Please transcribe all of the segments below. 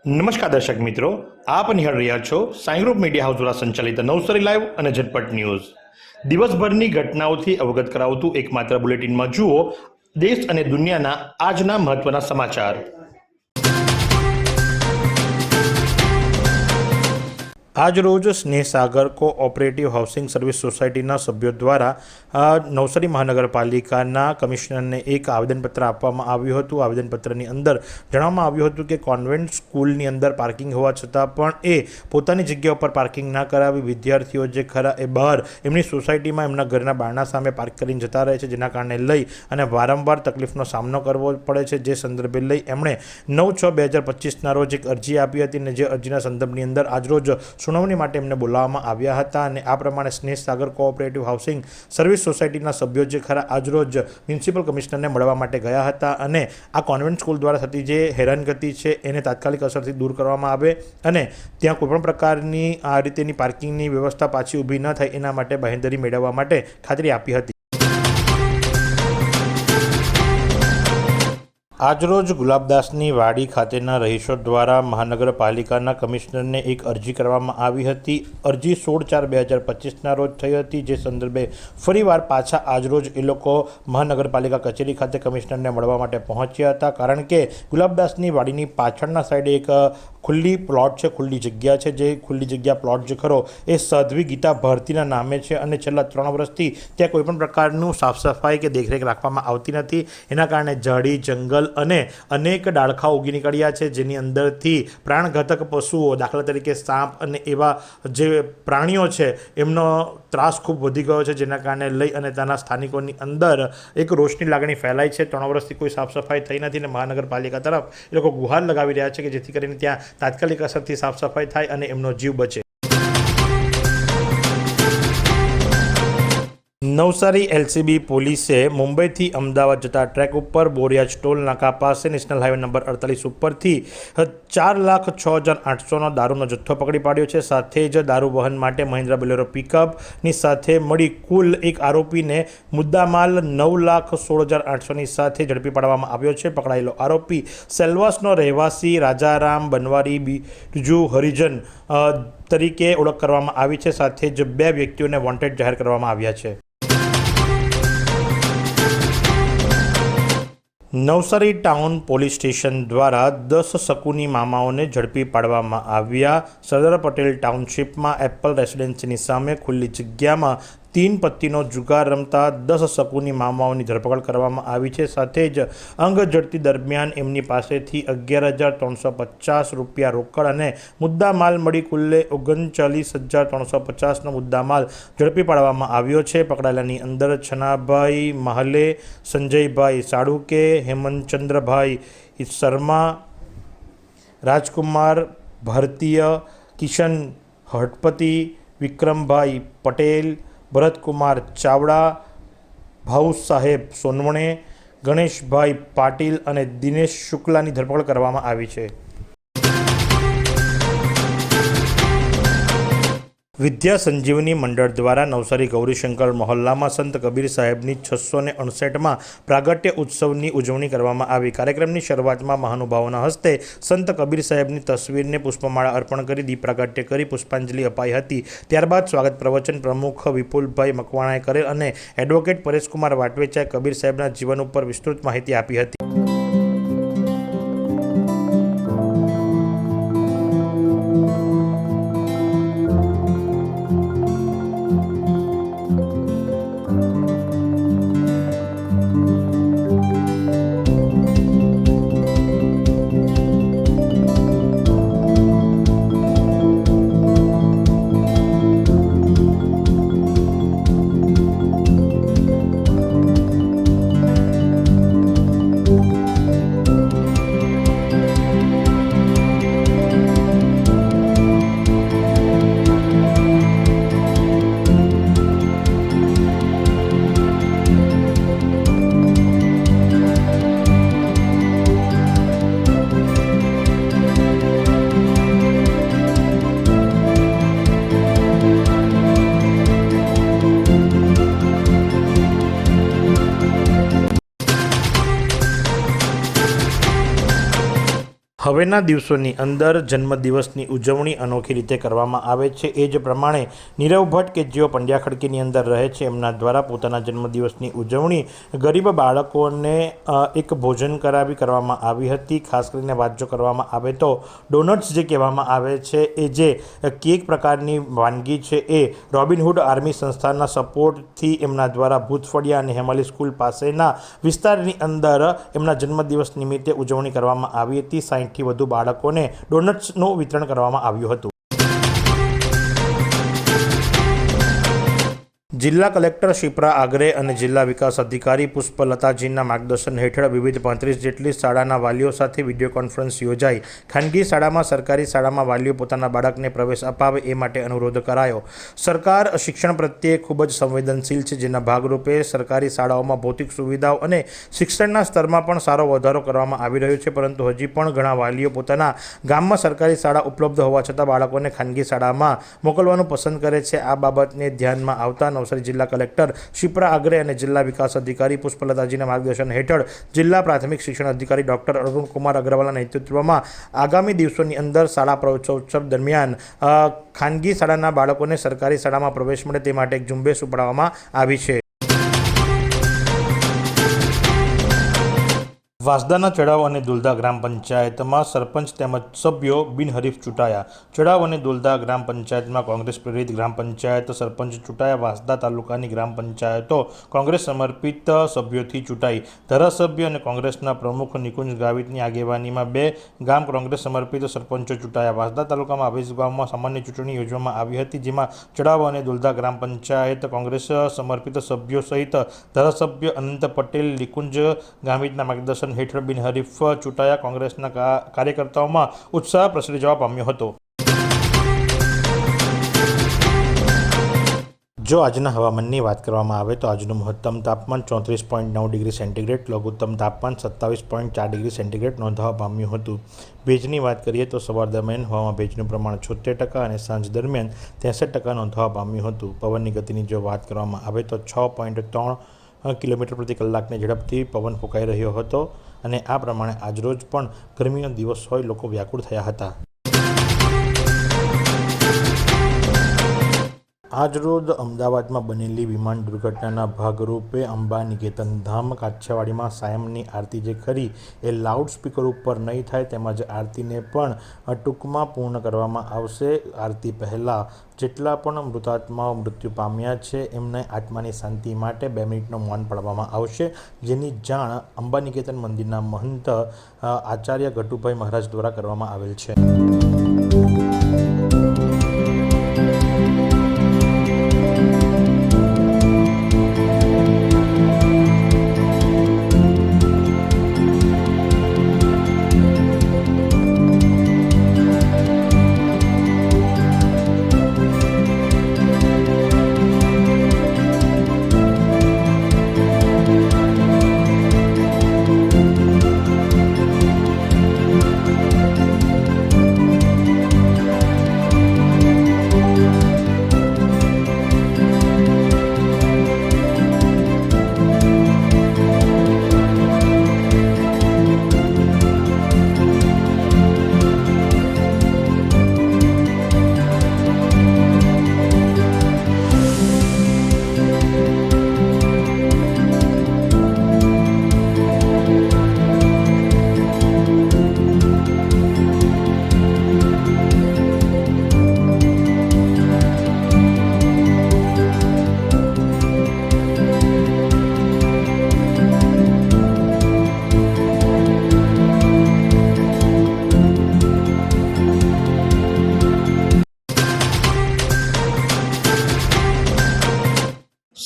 નમસ્કાર દર્શક મિત્રો, આપ નિહાળ રહ્યા છો સાઈ ગ્રુપ મીડિયા હાઉસ દ્વારા સંચાલિત નવસારી લાઈવ અને ઝટપટ ન્યૂઝ। દિવસભરની ઘટનાઓથી અવગત કરાવતું એકમાત્ર બુલેટિનમાં જુઓ દેશ અને દુનિયાના આજના મહત્વના સમાચાર। આજરોજ સ્નેહસાગર કોઓપરેટિવ હાઉસિંગ સર્વિસ સોસાયટીના સભ્યો દ્વારા નવસારી મહાનગરપાલિકાના કમિશનરને એક આવેદનપત્ર આપવામાં આવ્યું હતું। આવેદનપત્રની અંદર જણાવવામાં આવ્યું હતું કે કોન્વેન્ટ સ્કૂલની અંદર પાર્કિંગ હોવા છતાં પણ એ પોતાની જગ્યા ઉપર પાર્કિંગ ના કરાવી વિદ્યાર્થીઓ જે ખરા એ બહાર એમની સોસાયટીમાં એમના ઘરના બારણા સામે પાર્ક કરીને જતા રહે છે, જેના કારણે લઈ અને વારંવાર તકલીફનો સામનો કરવો પડે છે। જે સંદર્ભે લઈ એમણે 9/6/2025ના રોજ એક અરજી આપી હતી અને જે અરજીના સંદર્ભની અંદર આજરોજ સુનાવણી માટે એમને બોલાવવામાં આવ્યા હતા અને આ પ્રમાણે સ્નેહસાગર કોઓપરેટિવ હાઉસિંગ સર્વિસ સોસાયટીના સભ્યો જે ખરા આજરોજ મ્યુનિસિપલ કમિશનરને મળવા માટે ગયા હતા અને આ કોન્વેન્ટ સ્કૂલ દ્વારા થતી જે હેરાનગતિ છે એને તાત્કાલિક અસરથી દૂર કરવામાં આવે અને ત્યાં કોઈપણ પ્રકારની આ રીતેની પાર્કિંગની વ્યવસ્થા પાછી ઊભી ન થાય એના માટે બાંહેધરી મેળવવા માટે ખાતરી આપી હતી। આજરોજ ગુલાબદાસની વાડી ખાતેના રહીશો દ્વારા મહાનગરપાલિકાના કમિશનરને એક અરજી કરવામાં આવી હતી। અરજી 16/4/2025ના રોજ થઈ હતી, જે સંદર્ભે ફરીવાર પાછા આજરોજ એ લોકો મહાનગરપાલિકા કચેરી ખાતે કમિશનરને મળવા માટે પહોંચ્યા હતા, કારણ કે ગુલાબદાસની વાડીની પાછળના સાઈડે એક ખુલ્લી પ્લોટ છે, ખુલ્લી જગ્યા છે। જે ખુલ્લી જગ્યા પ્લોટ જે ખરો એ સાધ્વી ગીતા ભારતીના નામે છે અને છેલ્લા 3 વર્ષથી ત્યાં કોઈપણ પ્રકારનું સાફ સફાઈ કે દેખરેખ રાખવામાં આવતી નથી। એના કારણે ઝાડી જંગલ અને અનેક ડાળખાઓ ઉગી નીકળ્યા છે, જેની અંદરથી પ્રાણઘાતક પશુઓ દાખલા તરીકે સાપ અને એવા જે પ્રાણીઓ છે એમનો ત્રાસ ખૂબ વધી ગયો છે, જેના કારણે લઈ અને ત્યાંના સ્થાનિકોની અંદર એક રોષની લાગણી ફેલાઈ છે। 3 વર્ષથી કોઈ સાફ સફાઈ થઈ નથી અને મહાનગરપાલિકા તરફ એ લોકો ગુહાર લગાવી રહ્યા છે કે જેથી કરીને ત્યાં તાત્કાલિક અસરથી સાફ સફાઈ થાય અને એમનો જીવ બચે। નવસારી એલસીબી પોલીસે મુંબઈથી અમદાવાદ જતા ટ્રેક ઉપર બોરિયાજ ટોલ નાકા પાસે નેશનલ હાઈવે નંબર 48 ઉપરથી 4,06,800નો દારૂનો જથ્થો પકડી પાડ્યો છે। સાથે જ દારૂ વહન માટે મહિન્દ્રા બોલેરો પિકઅપની સાથે મળી કુલ એક આરોપીને મુદ્દામાલ 9,16,800ની સાથે ઝડપી પાડવામાં આવ્યો છે। પકડાયેલો આરોપી સેલ્વાસનો રહેવાસી રાજારામ બનવારી બીજુ હરિજન તરીકે ઓળખ કરવામાં આવી છે। સાથે જ 2 વ્યક્તિઓને વોન્ટેડ જાહેર કરવામાં આવ્યા છે। નવસારી ટાઉન પોલીસ સ્ટેશન દ્વારા 10 શકુની મામાઓને ઝડપી પાડવામાં આવ્યા। સરદાર પટેલ ટાઉનશીપમાં એપલ રેસિડેન્સીની સામે ખુલ્લી જગ્યામાં 3 પત્તીનો જુગાર રમતા 10 શકુની મામાઓની ધરપકડ કરવામાં આવી છે। સાથે જ અંગ ઝડપી દરમિયાન એમની પાસેથી 11,350 રૂપિયા રોકડ અને મુદ્દામાલ મળી કુલ્લે 39,350નો મુદ્દામાલ ઝડપી પાડવામાં આવ્યો છે। પકડાયેલાની અંદર છનાભાઈ મહાલે, સંજયભાઈ સાળુકે, હેમંતચંદ્રભાઈ શર્મા, રાજકુમાર ભારતીય, કિશન હટપતિ, વિક્રમભાઈ પટેલ, ભરતકુમાર ચાવડા, ભાઉ સાહેબ સોનવણે, ગણેશભાઈ પાટીલ અને દિનેશ શુક્લાની ધરપકડ કરવામાં આવી છે। વિદ્યા સંજીવની મંડળ દ્વારા નવસારી ગૌરીશંકર મહોલ્લામાં સંત કબીર સાહેબની 659માં પ્રાગટ્ય ઉત્સવની ઉજવણી કરવામાં આવી। કાર્યક્રમની શરૂઆતમાં મહાનુભાવોના હસ્તે સંત કબીર સાહેબની તસવીરને પુષ્પમાળા અર્પણ કરી દીપ પ્રાગટ્ય કરી પુષ્પાંજલિ અપાઈ હતી। ત્યારબાદ સ્વાગત પ્રવચન પ્રમુખ વિપુલભાઈ મકવાણાએ કરેલ અને એડવોકેટ પરેશકુમાર વાટવેચાએ કબીર સાહેબના જીવન ઉપર વિસ્તૃત માહિતી આપી હતી। હવેના દિવસોની અંદર જન્મદિવસની ઉજવણી અનોખી રીતે કરવામાં આવે છે. એ જ પ્રમાણે નીરવ ભટ્ટ કે જેઓ પંડ્યા ખડકીની અંદર રહે છે, એમના દ્વારા પોતાના જન્મદિવસની ઉજવણી ગરીબ બાળકોને એક ભોજન કરાવી કરવામાં આવી હતી. ખાસ કરીને વાત જો કરવામાં આવે તો ડોનટ્સ જે કહેવામાં આવે છે, એ જે કેક પ્રકારની વાનગી છે, એ રોબિનહુડ આર્મી સંસ્થાના સપોર્ટથી એમના દ્વારા ભૂતફળિયા અને હેમાલી સ્કૂલ પાસેના વિસ્તારની અંદર એમના જન્મદિવસ નિમિત્તે ઉજવણી કરવામાં આવી હતી. 60થી વધુ બાળકોને ડોનટ્સનું વિતરણ કરવામાં આવ્યું હતું. જિલ્લા કલેક્ટર શિપ્રા આગ્રે અને જિલ્લા વિકાસ અધિકારી પુષ્પલતાજીના માર્ગદર્શન હેઠળ વિવિધ 35 જેટલી શાળાના વાલીઓ સાથે વિડીયો કોન્ફરન્સ યોજાઈ. ખાનગી શાળામાં સરકારી શાળામાં વાલીઓ પોતાના બાળકને પ્રવેશ અપાવે એ માટે અનુરોધ કરાયો. સરકાર શિક્ષણ પ્રત્યે ખૂબ જ સંવેદનશીલ છે, જેના ભાગરૂપે સરકારી શાળાઓમાં ભૌતિક સુવિધાઓ અને શિક્ષણના સ્તરમાં પણ સારો વધારો કરવામાં આવી રહ્યો છે, પરંતુ હજી પણ ઘણા વાલીઓ પોતાના ગામમાં સરકારી શાળા ઉપલબ્ધ હોવા છતાં બાળકોને ખાનગી શાળામાં મોકલવાનું પસંદ કરે છે. આ બાબતને ધ્યાનમાં આવતા નવસારી જિલ્લા કલેક્ટર શિપ્રા આગ્રે અને જિલ્લા વિકાસ અધિકારી પુષ્પલતાજીના માર્ગદર્શન હેઠળ જિલ્લા પ્રાથમિક શિક્ષણ અધિકારી ડોક્ટર અરુણકુમાર અગ્રવાલના નેતૃત્વમાં આગામી દિવસોની અંદર શાળા પ્રવેશોત્સવ દરમિયાન ખાનગી શાળાના બાળકોને સરકારી શાળામાં પ્રવેશ મળે તે માટે એક ઝુંબેશ ઉપાડવામાં આવી છે. વાંસદાના ચડાવ અને દુલદા ગ્રામ પંચાયતમાં સરપંચ તેમજ સભ્યો બિનહરીફ ચૂંટાયા. ચડાવ અને દુલદા ગ્રામ પંચાયતમાં કોંગ્રેસ પ્રેરિત ગ્રામ પંચાયત સરપંચ ચૂંટાયા. વાંસદા તાલુકાની ગ્રામ પંચાયતો કોંગ્રેસ સમર્પિત સભ્યોથી ચૂંટાઈ. ધારાસભ્ય અને કોંગ્રેસના પ્રમુખ નિકુંજ ગાવિતની આગેવાનીમાં 2 ગામ કોંગ્રેસ સમર્પિત સરપંચો ચૂંટાયા. વાંસદા તાલુકામાં 20 ગામમાં સામાન્ય ચૂંટણી યોજવામાં આવી હતી, જેમાં ચડાવ અને દુલદા ગ્રામ પંચાયત કોંગ્રેસ સમર્પિત સભ્યો સહિત ધારાસભ્ય અનંત પટેલ, નિકુંજ ગાવિતના માર્ગદર્શન હેઠળ બિનહરીફ ચૂંટાયા. કોંગ્રેસના કાર્યકર્તાઓમાં ઉત્સાહ પ્રસરી જવા પામ્યો હતો. જો આજના હવામાનની વાત કરવામાં આવે તો આજનું મહત્તમ તાપમાન 34.9 ડિગ્રી સેન્ટીગ્રેડ, લઘુત્તમ તાપમાન 27.4 ડિગ્રી સેન્ટીગ્રેડ નોંધવા પામ્યું હતું. ભેજની વાત કરીએ તો સવાર દરમિયાન હવામાં ભેજનું પ્રમાણ 76% અને સાંજ દરમિયાન 63% નોંધવા પામ્યું હતું. પવનની ગતિની જો વાત કરવામાં આવે તો 6.3 કિલોમીટર પ્રતિ કલાકની ઝડપથી પવન ફૂંકાઈ રહ્યો હતો અને આ પ્રમાણે આજરોજ પણ ગરમીનો દિવસ હોય લોકો વ્યાકુળ થયા હતા. આજરોજ અમદાવાદમાં બનેલી વિમાન દુર્ઘટનાના ભાગરૂપે અંબા નિકેતન ધામ કાછિયાવાડીમાં સાયમની આરતી જે ખરી એ લાઉડસ્પીકર ઉપર નહીં થાય, તેમજ આરતીને પણ ટૂંકમાં પૂર્ણ કરવામાં આવશે. આરતી પહેલાં જેટલા પણ મૃતાત્માઓ મૃત્યુ પામ્યા છે એમને આત્માની શાંતિ માટે 2 મિનિટનું મૌન પાળવામાં આવશે, જેની જાણ અંબા નિકેતન મંદિરના મહંત આચાર્ય ગટુભાઈ મહારાજ દ્વારા કરવામાં આવેલ છે.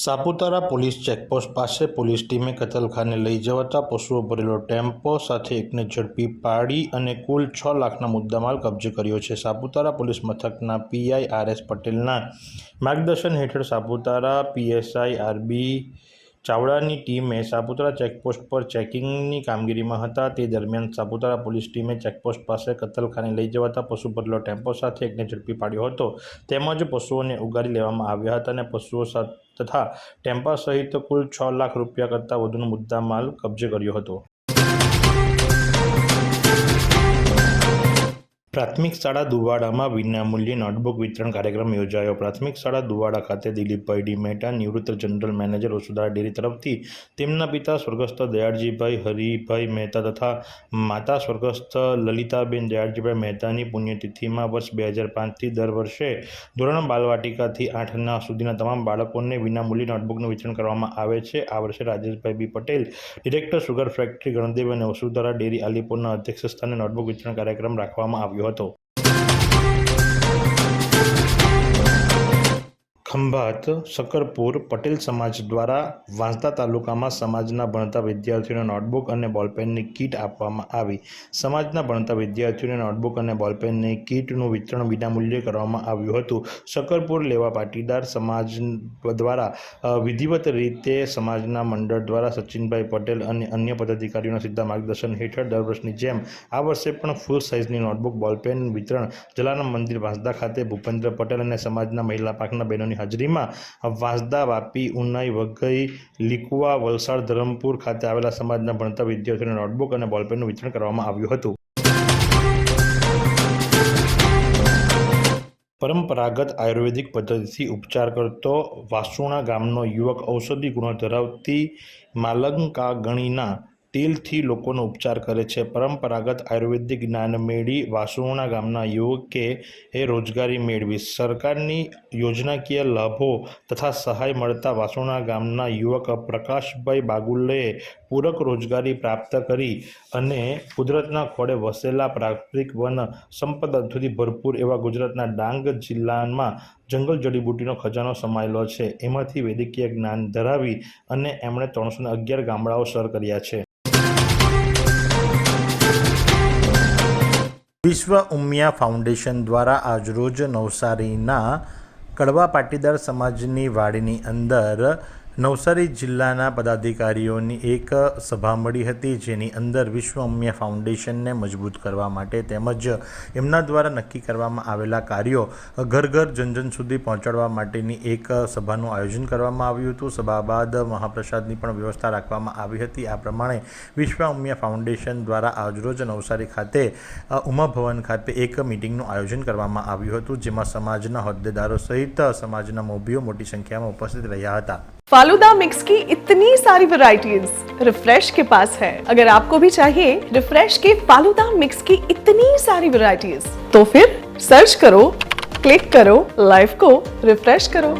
સાપુતારા પોલીસ ચેકપોસ્ટ પાસે પોલીસ ટીમે કતલખાને લઈ જવાતા પશુઓ ભરેલો ટેમ્પો સાથે એકને ઝડપી પાડી અને કુલ 6 લાખના મુદ્દામાલ કબજે કર્યો છે. સાપુતારા પોલીસ મથકના પીઆઈ આર.એસ. પટેલના માર્ગદર્શન હેઠળ સાપુતારા પીએસઆઈ આર.બી. ચાવડાની ટીમે સાપુતારા ચેકપોસ્ટ પર ચેકિંગની કામગીરીમાં હતા. તે દરમિયાન સાપુતારા પોલીસ ટીમે ચેકપોસ્ટ પાસે કતલખાને લઈ જવાતા પશુ ભરેલો ટેમ્પો સાથે એકને ઝડપી પાડ્યો હતો. તેમજ પશુઓને ઉગારી લેવામાં આવ્યા હતા અને પશુઓ તથા ટેમ્પા સહિત કુલ 6 લાખ રૂપિયા કરતાં વધુનો મુદ્દામાલ કબજે કર્યો હતો. પ્રાથમિક શાળા દુવાડામાં વિનામૂલ્યે નોટબુક વિતરણ કાર્યક્રમ યોજાયો. પ્રાથમિક શાળા દુવાડા ખાતે દિલીપભાઈ ડી મહેતા, નિવૃત્ત જનરલ મેનેજર વસુંધરા ડેરી તરફથી તેમના પિતા સ્વર્ગસ્થ દયાળજીભાઈ હરિભાઈ મહેતા તથા માતા સ્વર્ગસ્થ લલિતાબેન દયાળજીભાઈ મહેતાની પુણ્યતિથિમાં વર્ષ 2005થી દર વર્ષે ધોરણ બાલવાટિકાથી 8 સુધીના તમામ બાળકોને વિનામૂલ્યે નોટબુકનું વિતરણ કરવામાં આવે છે. આ વર્ષે રાજેશભાઈ બી પટેલ, ડિરેક્ટર સુગર ફેક્ટરી ગણદેવ અને વસુંધરા ડેરી આલીપુરના અધ્યક્ષસ્થાને નોટબુક વિતરણ કાર્યક્રમ રાખવામાં આવ્યો હતો. ખંભાત શકરપુર પટેલ સમાજ દ્વારા વાંસદા તાલુકામાં સમાજના ભણતા વિદ્યાર્થીઓને નોટબુક અને બોલપેનની કીટ આપવામાં આવી. સમાજના ભણતા વિદ્યાર્થીઓને નોટબુક અને બોલપેનની કીટનું વિતરણ વિનામૂલ્યે કરવામાં આવ્યું હતું. શકરપુર લેવા પાટીદાર સમાજ દ્વારા વિધિવત રીતે સમાજના મંડળ દ્વારા સચિનભાઈ પટેલ અને અન્ય પદાધિકારીઓના સીધા માર્ગદર્શન હેઠળ દર વર્ષની જેમ આ વર્ષે પણ ફૂલ સાઇઝની નોટબુક બોલપેન વિતરણ જલારામ મંદિર વાંસદા ખાતે ભૂપેન્દ્ર પટેલ અને સમાજના મહિલા પાંખના બહેનોની હાજરીમાં વાંસદા, વાપી, ઉનાઈ, વઘઈ, લીકુવા, વલસાડ, ધરમપુર ખાતે આવેલા સમાજના ભણતા વિદ્યાર્થીઓને નોટબુક અને બોલપેનનું વિતરણ કરવામાં આવ્યું હતું. પરંપરાગત આયુર્વેદિક પદ્ધતિથી ઉપચાર કરતો વાસુણા ગામનો યુવક ઔષધિ ગુણો ધરાવતી માલંકાગણીના તેલથી લોકોનો ઉપચાર કરે છે. પરંપરાગત આયુર્વેદિક જ્ઞાન મેળવી વાસુણા ગામના યુવકે રોજગારી મેળવી. સરકારની યોજનાકીય લાભો તથા સહાય મળતા વાસુણા ગામના યુવક પ્રકાશભાઈ બાગુલેએ પૂરક રોજગારી પ્રાપ્ત કરી અને કુદરતના ખોળે વસેલા પ્રાકૃતિક વન સંપદાથી ભરપૂર એવા ગુજરાતના ડાંગ જિલ્લામાં જંગલ જડીબુટ્ટીનો ખજાનો સમાયેલો છે. એમાંથી વૈદિકીય જ્ઞાન ધરાવી અને એમણે 311 ગામડાઓ સર કર્યા છે. વિશ્વ ઉમિયા ફાઉન્ડેશન દ્વારા આજરોજ નવસારીના કડવા પાટીદાર સમાજની વાડીની અંદર નવસારી જિલ્લાના પદાધિકારીઓની એક સભા મળી હતી, જેની અંદર વિશ્વ ઉમિયા ફાઉન્ડેશનને મજબૂત કરવા માટે તેમજ એમના દ્વારા નક્કી કરવામાં આવેલા કાર્યો ઘર ઘર જન સુધી પહોંચાડવા માટેની એક સભાનું આયોજન કરવામાં આવ્યું હતું. સભા બાદ મહાપ્રસાદની પણ વ્યવસ્થા રાખવામાં આવી હતી. આ પ્રમાણે વિશ્વ ઉમિયા ફાઉન્ડેશન દ્વારા આજરોજ નવસારી ખાતે ઉમા ભવન ખાતે એક મિટિંગનું આયોજન કરવામાં આવ્યું હતું, જેમાં સમાજના હોદ્દેદારો સહિત સમાજના મોભીઓ મોટી સંખ્યામાં ઉપસ્થિત રહ્યા હતા. फालूदा मिक्स की इतनी सारी वैरायटीज रिफ्रेश के पास है. अगर आपको भी चाहिए रिफ्रेश के फालूदा मिक्स की इतनी सारी वैरायटीज, तो फिर सर्च करो, क्लिक करो, लाइफ को रिफ्रेश करो.